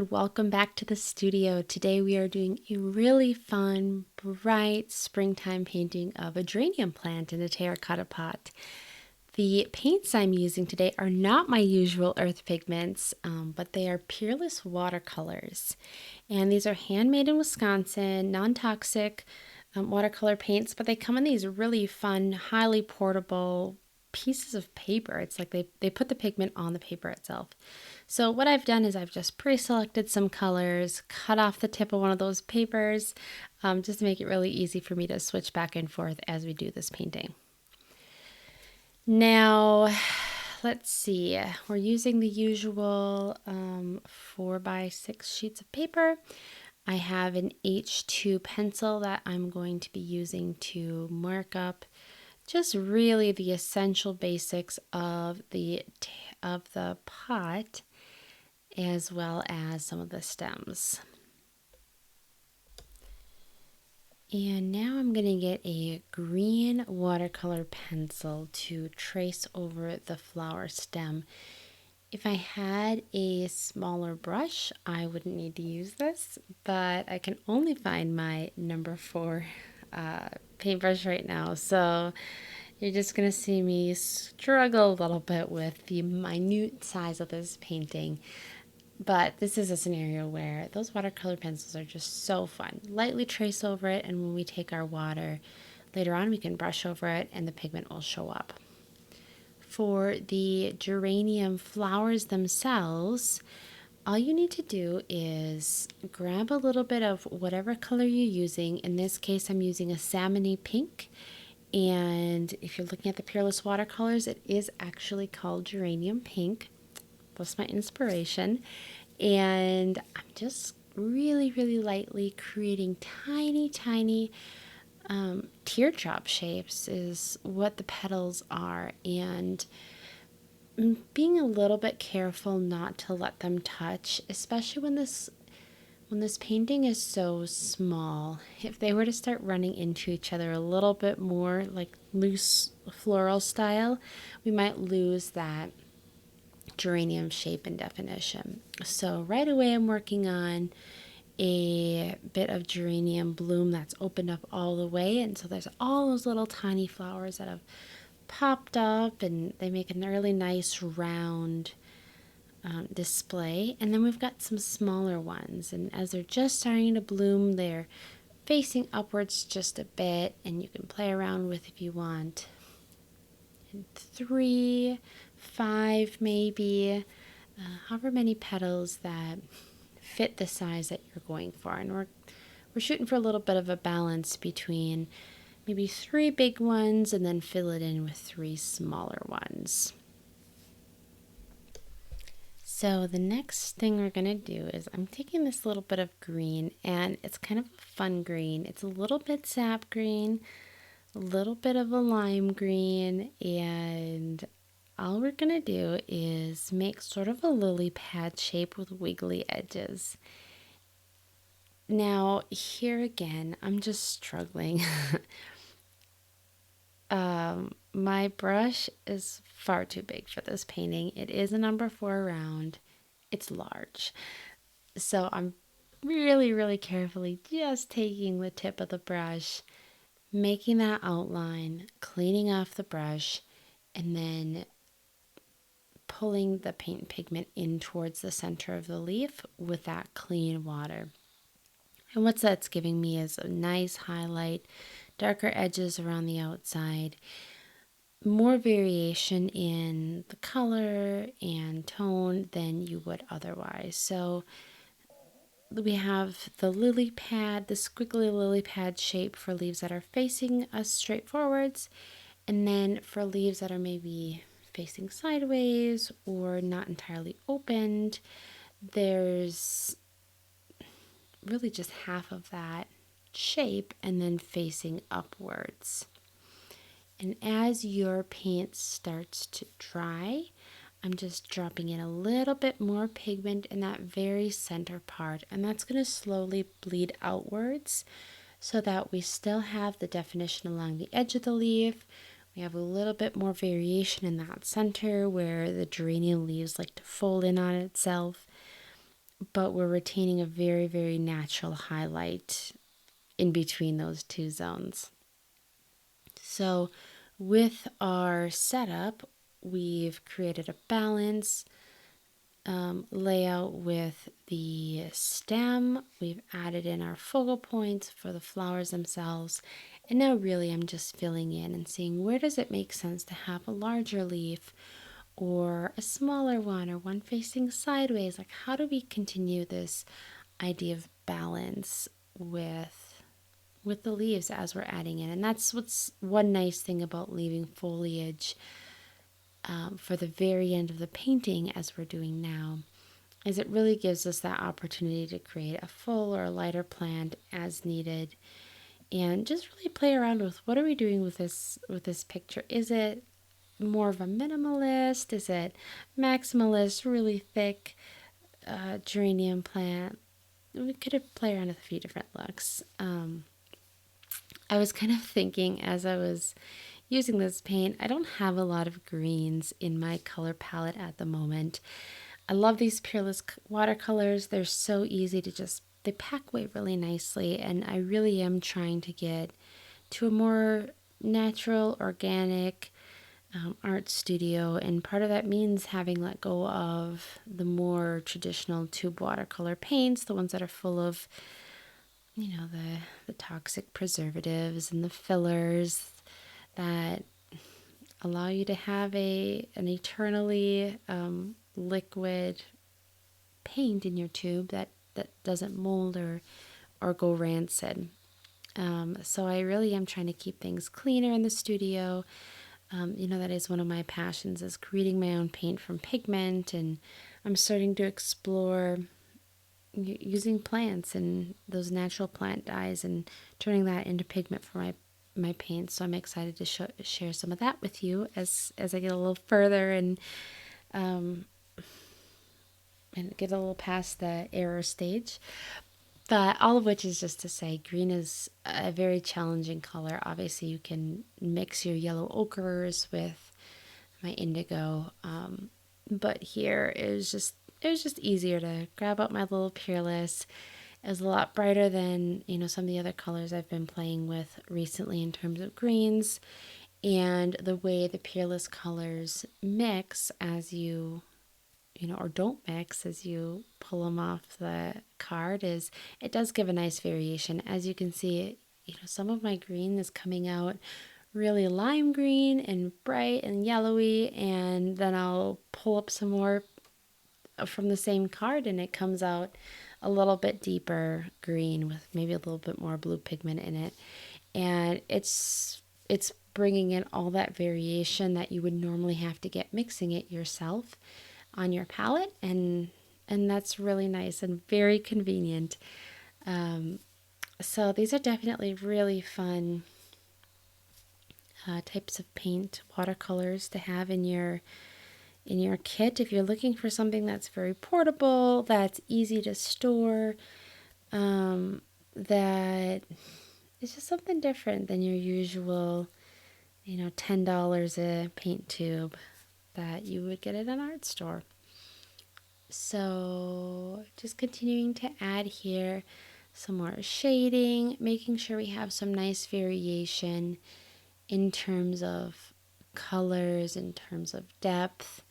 everyone, welcome back to the studio. Today we are doing a really fun, bright springtime painting of a geranium plant in a terracotta pot. The paints I'm using today are not my usual earth pigments, but they are peerless watercolors. And these are handmade in Wisconsin, non-toxic watercolor paints, but they come in these really fun, highly portable pieces of paper. It's like they put the pigment on the paper itself. So what I've done is I've just pre-selected some colors, cut off the tip of one of those papers, just to make it really easy for me to switch back and forth as we do this painting. Now, let's see, we're using the usual 4x6 sheets of paper. I have an H2 pencil that I'm going to be using to mark up just really the essential basics of the pot, as well as some of the stems. And now I'm going to get a green watercolor pencil to trace over the flower stem. If I had a smaller brush, I wouldn't need to use this, but I can only find my number 4 paintbrush right now. So you're just going to see me struggle a little bit with the minute size of this painting. But this is a scenario where those watercolor pencils are just so fun. Lightly trace over it, and when we take our water later on, we can brush over it and the pigment will show up. For the geranium flowers themselves, all you need to do is grab a little bit of whatever color you're using. In this case, I'm using a salmon-y pink. And if you're looking at the Peerless watercolors, it is actually called Geranium Pink. That's my inspiration. And I'm just really, really lightly creating tiny teardrop shapes is what the petals are. And being a little bit careful not to let them touch, especially when this painting is so small. If they were to start running into each other a little bit more, like loose floral style, we might lose that geranium shape and definition. So right away I'm working on a bit of geranium bloom that's opened up all the way, and so there's all those little tiny flowers that have popped up, and they make a really nice round display. And then we've got some smaller ones, and as they're just starting to bloom, they're facing upwards just a bit, and you can play around with if you want. And 3, 5 maybe, however many petals that fit the size that you're going for. And we're shooting for a little bit of a balance between maybe 3 big ones and then fill it in with 3 smaller ones. So the next thing we're going to do is I'm taking this little bit of green, and it's kind of a fun green. It's a little bit sap green, a little bit of a lime green, and all we're going to do is make sort of a lily pad shape with wiggly edges. Now, here again, I'm just struggling. My brush is far too big for this painting. It is a number 4 round. It's large. So I'm really, really carefully just taking the tip of the brush, making that outline, cleaning off the brush, and then pulling the paint pigment in towards the center of the leaf with that clean water. And what that's giving me is a nice highlight, darker edges around the outside, more variation in the color and tone than you would otherwise. So we have the lily pad, the squiggly lily pad shape for leaves that are facing us straight forwards, and then for leaves that are maybe facing sideways or not entirely opened, there's really just half of that shape and then facing upwards. And as your paint starts to dry, I'm just dropping in a little bit more pigment in that very center part, and that's going to slowly bleed outwards so that we still have the definition along the edge of the leaf. We have a little bit more variation in that center where the geranium leaves like to fold in on itself. but we're retaining a very, very natural highlight in between those two zones. So with our setup, we've created a balance layout with the stem. We've added in our focal points for the flowers themselves. And now really I'm just filling in and seeing where does it make sense to have a larger leaf or a smaller one or one facing sideways. Like how do we continue this idea of balance with the leaves as we're adding in? And that's what's one nice thing about leaving foliage for the very end of the painting as we're doing now, is it really gives us that opportunity to create a full or a lighter plant as needed, and just really play around with what are we doing with this picture. Is it more of a minimalist? Is it maximalist, really thick geranium plant? We could have played around with a few different looks. I was kind of thinking as I was using this paint, I don't have a lot of greens in my color palette at the moment. I love these Peerless watercolors. They're so easy to just, they pack away really nicely. And I really am trying to get to a more natural, organic art studio. And part of that means having let go of the more traditional tube watercolor paints, the ones that are full of, the toxic preservatives and the fillers that allow you to have an eternally liquid paint in your tube that doesn't mold or go rancid. So I really am trying to keep things cleaner in the studio. That is one of my passions, is creating my own paint from pigment, and I'm starting to explore using plants and those natural plant dyes and turning that into pigment for my paints. So I'm excited to share some of that with you as I get a little further um, and get a little past the error stage. But all of which is just to say, green is a very challenging color. Obviously, you can mix your yellow ochres with my indigo, but here it was just easier to grab out my little Peerless. It was a lot brighter than some of the other colors I've been playing with recently in terms of greens, and the way the Peerless colors mix as or don't mix as you pull them off the card, is it does give a nice variation. As you can see, some of my green is coming out really lime green and bright and yellowy, and then I'll pull up some more from the same card and it comes out a little bit deeper green with maybe a little bit more blue pigment in it. And it's bringing in all that variation that you would normally have to get mixing it yourself on your palette, and that's really nice and very convenient. So these are definitely really fun types of paint watercolors to have in your kit if you're looking for something that's very portable, that's easy to store, that is just something different than your usual, $10 a paint tube that you would get at an art store. So just continuing to add here some more shading, making sure we have some nice variation in terms of colors, in terms of depth.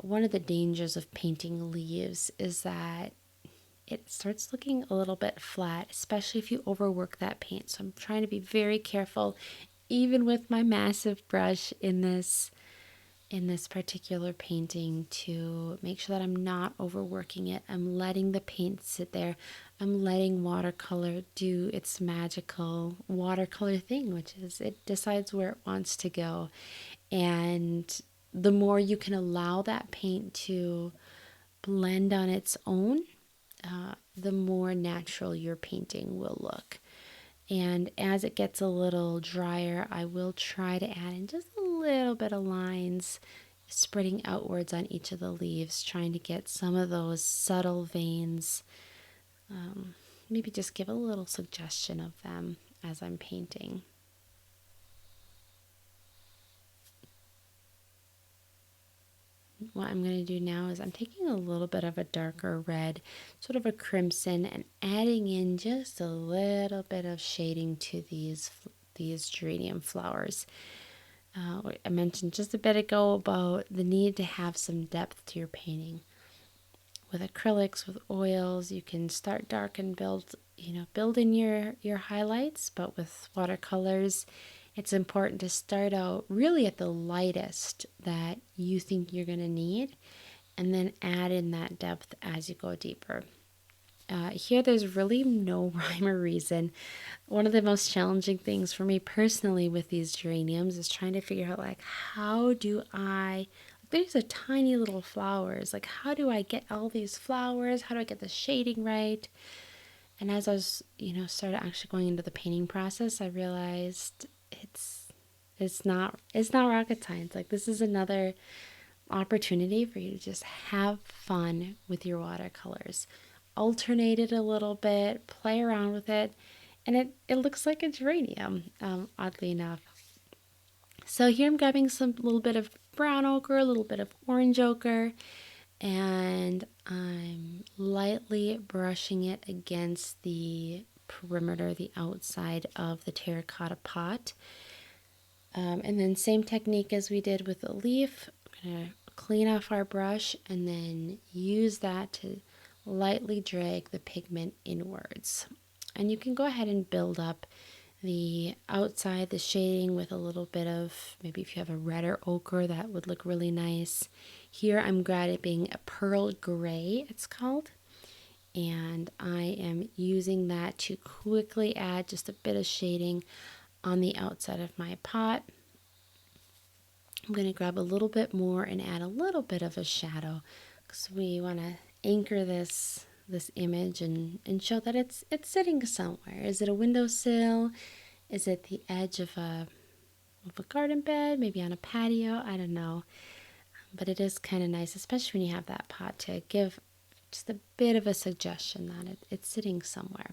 One of the dangers of painting leaves is that it starts looking a little bit flat, especially if you overwork that paint. So I'm trying to be very careful, even with my massive brush in this particular painting, to make sure that I'm not overworking it. I'm letting the paint sit there. I'm letting watercolor do its magical watercolor thing, which is it decides where it wants to go. And the more you can allow that paint to blend on its own, the more natural your painting will look. And as it gets a little drier, I will try to add in just a little bit of lines spreading outwards on each of the leaves, trying to get some of those subtle veins. Maybe just give a little suggestion of them as I'm painting. what I'm going to do now is I'm taking a little bit of a darker red, sort of a crimson, and adding in just a little bit of shading to these geranium flowers. I mentioned just a bit ago about the need to have some depth to your painting. With acrylics, with oils, you can start dark and build in your highlights, but with watercolors, it's important to start out really at the lightest that you think you're going to need and then add in that depth as you go deeper. Here, there's really no rhyme or reason. One of the most challenging things for me personally with these geraniums is trying to figure out, like, how do I, these are tiny little flowers, like, how do I get all these flowers? How do I get the shading right? And as I was, started actually going into the painting process, I realized it's not rocket science. Like, this is another opportunity for you to just have fun with your watercolors. Alternate it a little bit, play around with it, and it looks like a geranium, oddly enough. So here I'm grabbing some little bit of brown ochre, a little bit of orange ochre, and I'm lightly brushing it against the perimeter, the outside of the terracotta pot. And then same technique as we did with the leaf. I'm going to clean off our brush and then use that to lightly drag the pigment inwards. And you can go ahead and build up the outside, the shading with a little bit of, maybe if you have a redder ochre, that would look really nice. Here I'm grabbing a pearl gray, it's called. And I am using that to quickly add just a bit of shading on the outside of my pot. I'm going to grab a little bit more and add a little bit of a shadow because we want to anchor this image and show that it's sitting somewhere. Is it a windowsill? Is it the edge of a garden bed? Maybe on a patio? I don't know. But it is kind of nice, especially when you have that pot, to give just a bit of a suggestion that it's sitting somewhere.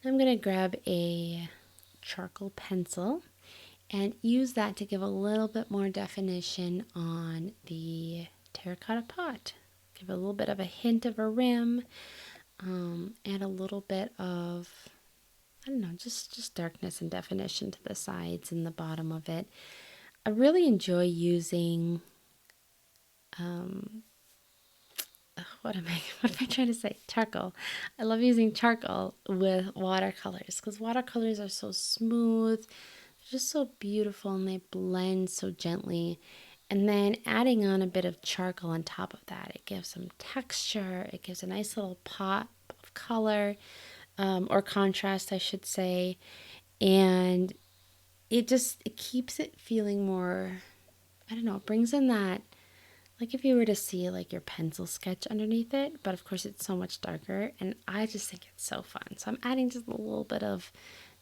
I'm going to grab a charcoal pencil and use that to give a little bit more definition on the terracotta pot. Give a little bit of a hint of a rim, add a little bit of, I don't know, just darkness and definition to the sides and the bottom of it. I really enjoy using, what am I trying to say? Charcoal. I love using charcoal with watercolors because watercolors are so smooth, just so beautiful, and they blend so gently. And then adding on a bit of charcoal on top of that, it gives some texture. It gives a nice little pop of color, or contrast, I should say. And it keeps it feeling more, I don't know, it brings in that, like if you were to see like your pencil sketch underneath it, but of course it's so much darker, and I just think it's so fun. So I'm adding just a little bit of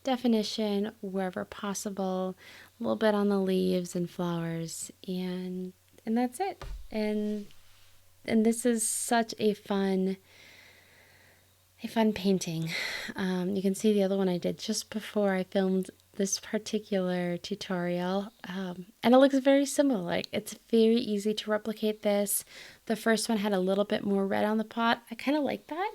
definition wherever possible, a little bit on the leaves and flowers, and that's it. And this is such a fun painting. You can see the other one I did just before I filmed this particular tutorial, and it looks very similar. Like, it's very easy to replicate this. The first one had a little bit more red on the pot. I kind of like that.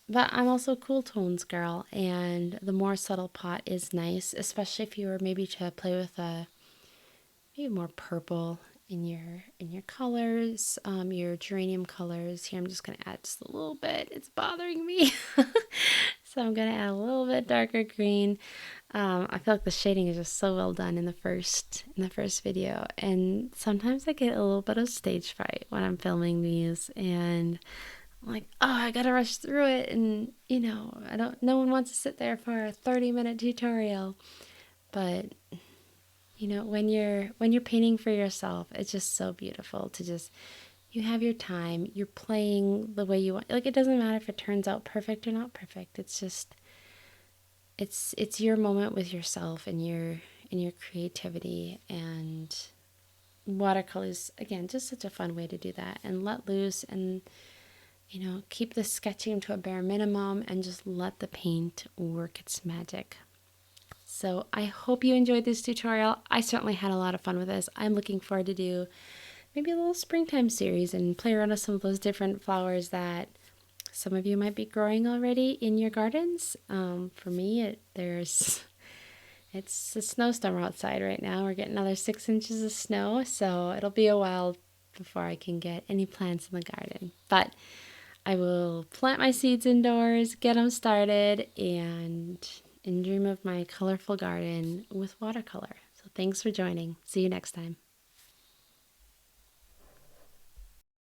But I'm also a cool tones girl, and the more subtle pot is nice, especially if you were maybe to play with maybe more purple in your colors, your geranium colors. Here I'm just gonna add just a little bit. It's bothering me, so I'm gonna add a little bit darker green. I feel like the shading is just so well done in the first video, and sometimes I get a little bit of stage fright when I'm filming these, and I'm like, oh, I gotta rush through it, and no one wants to sit there for a 30-minute tutorial. But when you're painting for yourself, it's just so beautiful to just, you have your time, you're playing the way you want. Like, it doesn't matter if it turns out perfect or not perfect. It's just, it's your moment with yourself and your creativity. And watercolors, again, just such a fun way to do that and let loose, and keep the sketching to a bare minimum and just let the paint work its magic. So I hope you enjoyed this tutorial. I certainly had a lot of fun with this. I'm looking forward to do maybe a little springtime series and play around with some of those different flowers that some of you might be growing already in your gardens. For me, it's a snowstorm outside right now. We're getting another 6 inches of snow, so it'll be a while before I can get any plants in the garden. But I will plant my seeds indoors, get them started, and dream of my colorful garden with watercolor. So thanks for joining. See you next time.